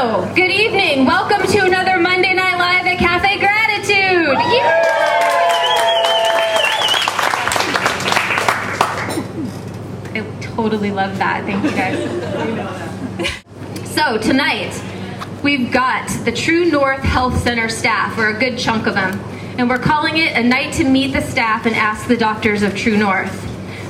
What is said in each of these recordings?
So, good evening. Welcome to another Monday Night Live at Cafe Gratitude. I totally love that. Thank you, guys. So, tonight, we've got the TrueNorth Health Center staff, or a good chunk of them, and we're calling it a night to meet the staff and ask the doctors of TrueNorth.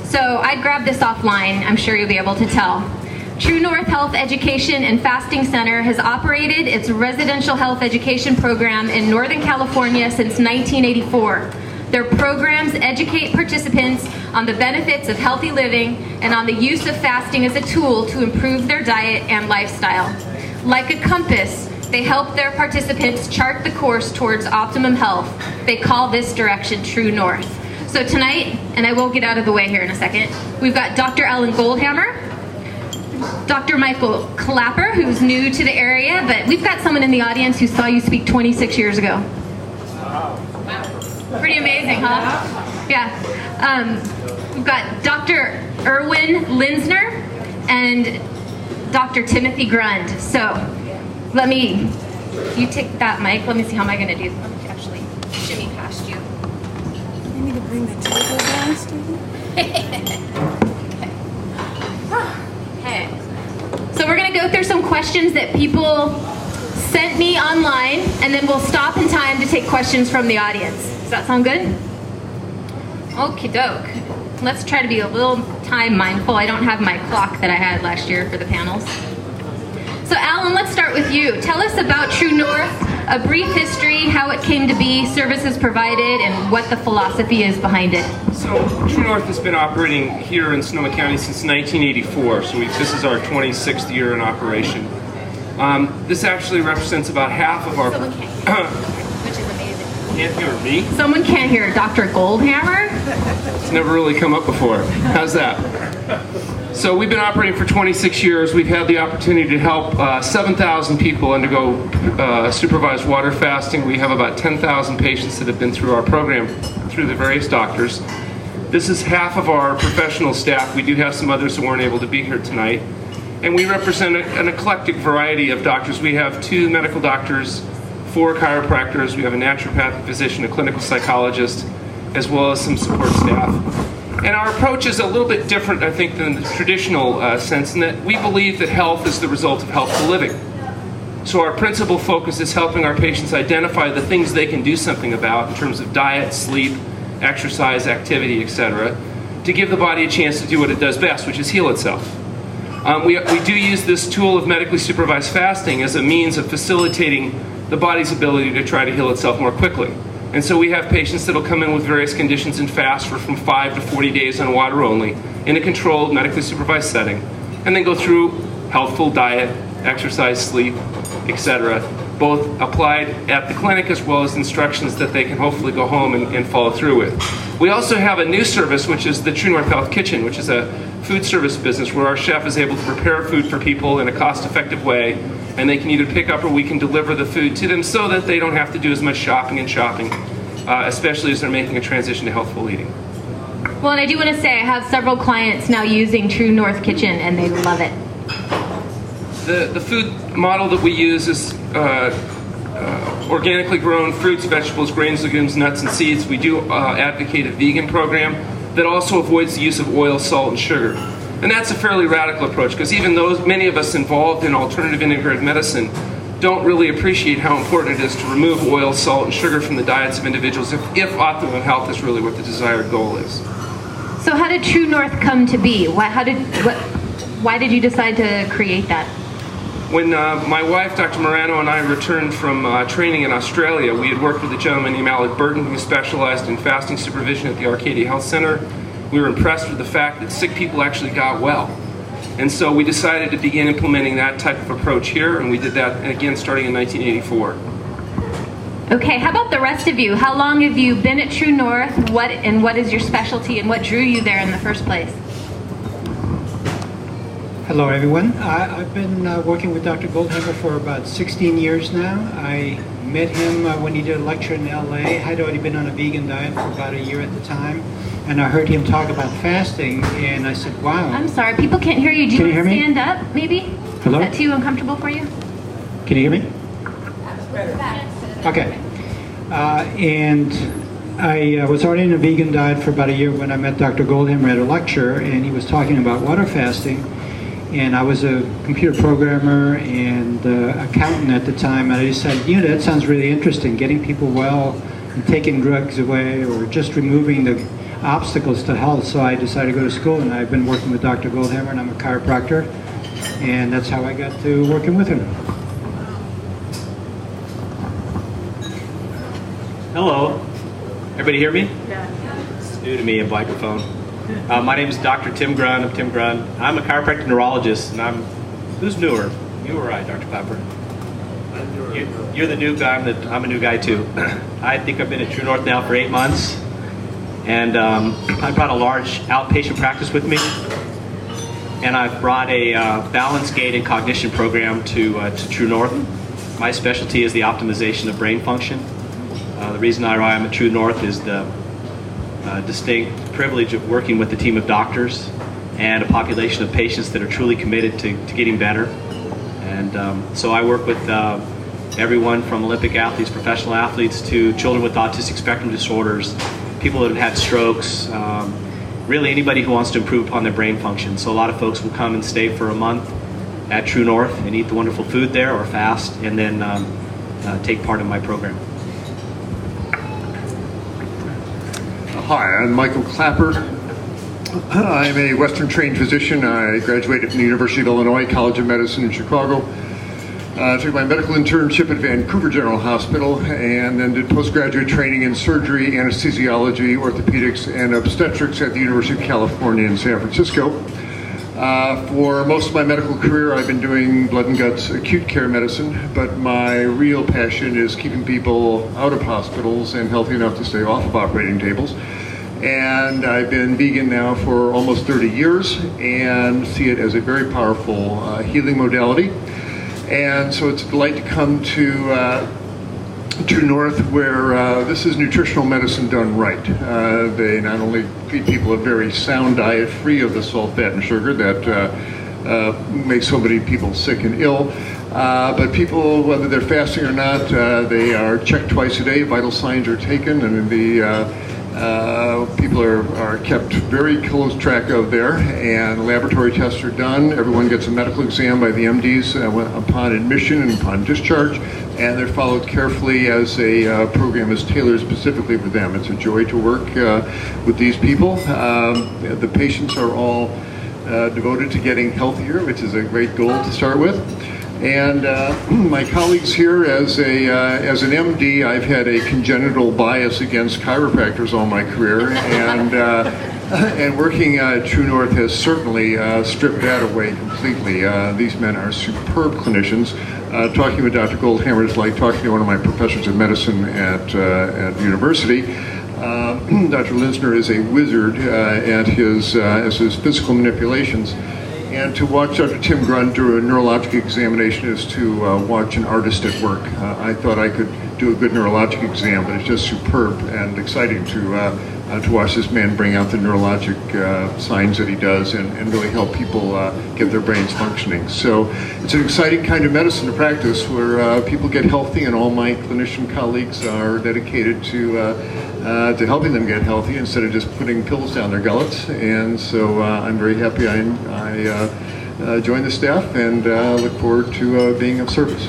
So, I grabbed this offline. I'm sure you'll be able to tell. TrueNorth Health Education and Fasting Center has operated its residential health education program in Northern California since 1984. Their programs educate participants on the benefits of healthy living and on the use of fasting as a tool to improve their diet and lifestyle. Like a compass, they help their participants chart the course towards optimum health. They call this direction True North. So tonight, and I will get out of the way here in a second, we've got Dr. Ellen Goldhammer, Dr. Michael Clapper, who's new to the area, but we've got someone in the audience who saw you speak 26 years ago. Pretty amazing, huh? Yeah. We've got Dr. Erwin Linsner and Dr. Timothy Grund. So you take that mic. Let me see how am I going to do. Let me actually shimmy past you. You need to bring the table down, Stephen? Okay. So we're going to go through some questions that people sent me online, and then we'll stop in time to take questions from the audience. Does that sound good? Okie doke. Let's try to be a little time mindful. I don't have my clock that I had last year for the panels. So Alan, let's start with you. Tell us about TrueNorth, a brief history, how it came to be, services provided, and what the philosophy is behind it. So TrueNorth has been operating here in Sonoma County since 1984, so this is our 26th year in operation. This actually represents about half of our... Someone can't hear, which is amazing. Can't hear me? Someone can't hear Dr. Goldhammer? It's never really come up before. How's that? So we've been operating for 26 years. We've had the opportunity to help 7,000 people undergo supervised water fasting. We have about 10,000 patients that have been through our program through the various doctors. This is half of our professional staff. We do have some others who weren't able to be here tonight. And we represent an eclectic variety of doctors. We have 2 medical doctors, 4 chiropractors, we have a naturopathic physician, a clinical psychologist, as well as some support staff. And our approach is a little bit different, I think, than the traditional sense in that we believe that health is the result of healthful living. So our principal focus is helping our patients identify the things they can do something about in terms of diet, sleep, exercise, activity, etc., to give the body a chance to do what it does best, which is heal itself. We do use this tool of medically supervised fasting as a means of facilitating the body's ability to try to heal itself more quickly. And so we have patients that will come in with various conditions and fast for from 5 to 40 days on water only in a controlled, medically supervised setting, and then go through healthful diet, exercise, sleep, etc., both applied at the clinic as well as instructions that they can hopefully go home and follow through with. We also have a new service, which is the TrueNorth Health Kitchen, which is a food service business where our chef is able to prepare food for people in a cost-effective way, and they can either pick up or we can deliver the food to them so that they don't have to do as much shopping, especially as they're making a transition to healthful eating. Well, and I do want to say I have several clients now using TrueNorth Kitchen, and they love it. The food model that we use is organically grown fruits, vegetables, grains, legumes, nuts, and seeds. We do advocate a vegan program that also avoids the use of oil, salt, and sugar. And that's a fairly radical approach because even though many of us involved in alternative integrative medicine don't really appreciate how important it is to remove oil, salt, and sugar from the diets of individuals if optimum health is really what the desired goal is. So how did TrueNorth come to be? Why did you decide to create that? When my wife, Dr. Morano, and I returned from training in Australia, we had worked with a gentleman named Alec Burton who specialized in fasting supervision at the Arcadia Health Center. We were impressed with the fact that sick people actually got well. And so we decided to begin implementing that type of approach here, and we did that again starting in 1984. Okay, how about the rest of you? How long have you been at TrueNorth? What is your specialty, and what drew you there in the first place? Hello everyone. I've been working with Dr. Goldhammer for about 16 years now. I met him when he did a lecture in LA. I had already been on a vegan diet for about a year at the time, and I heard him talk about fasting, and I said, wow. I'm sorry, people can't hear you. Do you want to stand up, maybe? Hello? Is that too uncomfortable for you? Can you hear me? Okay. And I was already in a vegan diet for about a year when I met Dr. Goldhammer at a lecture, and he was talking about water fasting. And I was a computer programmer and accountant at the time, and I decided, that sounds really interesting, getting people well and taking drugs away or just removing the obstacles to health. So I decided to go to school, and I've been working with Dr. Goldhammer, and I'm a chiropractor, and that's how I got to working with him. Hello. Everybody hear me? Yeah. It's new to me, a microphone. My name is Dr. Tim Grun. I'm Tim Grun. I'm a chiropractic neurologist, and who's newer? You or I, Dr. Clapper? You're the new guy. I'm a new guy too. I think I've been at TrueNorth now for 8 months, and I brought a large outpatient practice with me, and I've brought a balance, gait, and cognition program to TrueNorth. My specialty is the optimization of brain function. The reason I'm at TrueNorth is the distinct privilege of working with a team of doctors and a population of patients that are truly committed to getting better. And so I work with everyone from Olympic athletes, professional athletes, to children with autistic spectrum disorders, people that have had strokes, really anybody who wants to improve upon their brain function. So a lot of folks will come and stay for a month at TrueNorth and eat the wonderful food there or fast, and then take part in my program. Hi, I'm Michael Clapper. I'm a Western trained physician. I graduated from the University of Illinois College of Medicine in Chicago. Took my medical internship at Vancouver General Hospital, and then did postgraduate training in surgery, anesthesiology, orthopedics, and obstetrics at the University of California in San Francisco. For most of my medical career, I've been doing blood and guts acute care medicine, but my real passion is keeping people out of hospitals and healthy enough to stay off of operating tables. And I've been vegan now for almost 30 years and see it as a very powerful healing modality. And so it's a delight to come to TrueNorth, where this is nutritional medicine done right. They not only feed people a very sound diet free of the salt, fat, and sugar that makes so many people sick and ill, but people, whether they're fasting or not, they are checked twice a day, vital signs are taken, and people are kept very close track of there, and laboratory tests are done. Everyone gets a medical exam by the MDs upon admission and upon discharge, and they're followed carefully as a program is tailored specifically for them. It's a joy to work with these people. The patients are all devoted to getting healthier, which is a great goal to start with. And my colleagues here, as an MD, I've had a congenital bias against chiropractors all my career, and working at TrueNorth has certainly stripped that away completely. These men are superb clinicians. Talking with Dr. Goldhammer is like talking to one of my professors of medicine at university. Dr. Linsner is a wizard at his physical manipulations. And to watch Dr. Tim Grun do a neurologic examination is to watch an artist at work. I thought I could do a good neurologic exam, but it's just superb and exciting to watch this man bring out the neurologic signs that he does and really help people get their brains functioning. So it's an exciting kind of medicine to practice where people get healthy, and all my clinician colleagues are dedicated to helping them get healthy instead of just putting pills down their gullets. And so I'm very happy I joined the staff and look forward to being of service.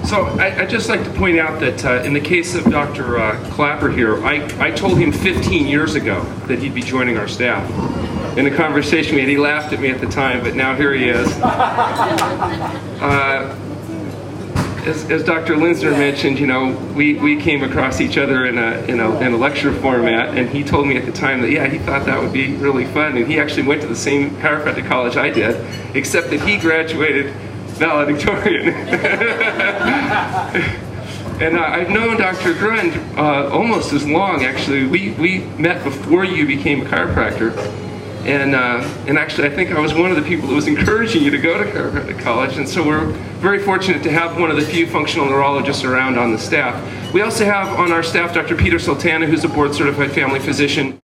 So I'd just like to point out that in the case of Dr. Clapper here, I told him 15 years ago that he'd be joining our staff. In the conversation we had, he laughed at me at the time, but now here he is. As Dr. Linsner mentioned, we came across each other in a lecture format, and he told me at the time that he thought that would be really fun, and he actually went to the same chiropractic college I did, except that he graduated valedictorian. And I've known Dr. Grun almost as long, actually. We met before you became a chiropractor. And actually, I think I was one of the people that was encouraging you to go to chiropractic college. And so we're very fortunate to have one of the few functional neurologists around on the staff. We also have on our staff Dr. Peter Sultana, who's a board-certified family physician.